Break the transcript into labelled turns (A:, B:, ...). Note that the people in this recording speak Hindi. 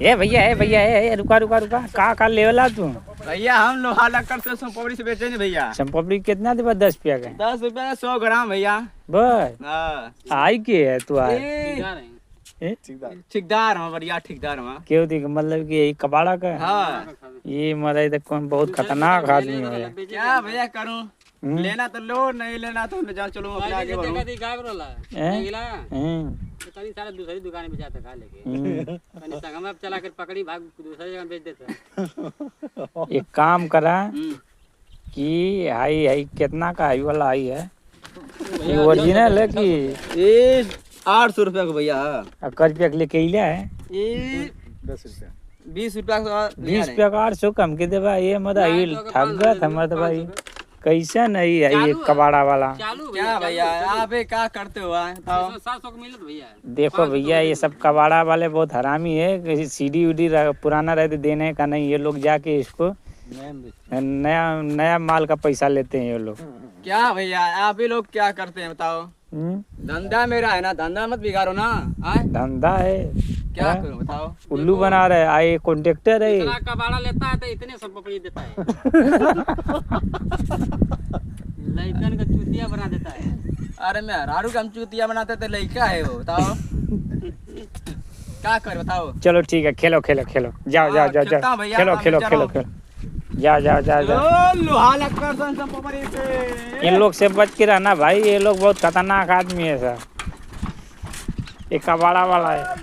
A: ए भैया रुका रुका रुका का लेवला तू
B: भैया हम लोहा लक्कड़ से सोमपपड़ी से बेचे नहीं भैया।
A: सोमपपड़ी कितना देबा 10 रुपया का?
B: 10 रुपया का 100 ग्राम भैया।
A: बस
B: हाँ।
A: आई के है तू आई
B: ठेकेदार हम बढ़िया ठेकेदार हम।
A: क्यों थी मतलब कि यही कबाड़ा का?
B: हाँ।
A: ये मरे तो कौन बहुत खतरनाक आदमी है।
B: क्या भैया करूं? लेना तो लो, नहीं लेना तो जा चलो अपने आगे बढ़ो।
C: तनी सारा दूसरी दुकान में जाता खा लेके तनी संग में चला कर पकड़ी भाग दूसरी जगह बेच देता।
A: एक काम करा कि हाई कितना का हाई वाला आई है? ये ओरिजिनल है कि
B: ये 800 रुपया का भैया।
A: कर रुपया के लेके इला है?
B: ये
D: 10 रुपया
B: 20 रुपया का
A: 20 रुपया का 800 कम के दे भाई। ये मतलब ठगत हमर भाई कैसा नहीं है ये कबाड़ा वाला।
B: क्या भैया आप क्या करते हो?
C: 700 का मिलत भैया।
A: देखो भैया ये सब कबाड़ा वाले बहुत हरामी है। किसी सीडी उडी पुराना रहते देने का नहीं, ये लोग जाके इसको नया माल का पैसा लेते हैं ये लोग।
B: क्या भैया आप ही लोग क्या करते हैं बताओ? धंधा मेरा है ना, धंधा मत बिगाड़ो ना।
A: धंधा है
B: क्या करूं बताओ?
A: उल्लू बना रहे आए कॉन्ट्रेक्टर है।
C: इतना कबाड़ा लेता है तो इतने सब पकड़ी देता है। लड़कन का चूतिया बना देता है।
B: अरे मैं रारू का चूतिया बनाते थे, लड़का है वो बताओ। क्या कर बताओ?
A: चलो ठीक है, खेलो खेलो खेलो, जाओ जाओ जाओ जाओ, खेलो खेलो खेलो खेलो, जाओ जाओ जाओ जाओ।
B: लोहा लक्कड़ से सोमपपड़ी से
A: इन लोग से बच के रहना भाई, ये लोग बहुत खतरनाक आदमी है सर। ये कबाड़ा वाला है।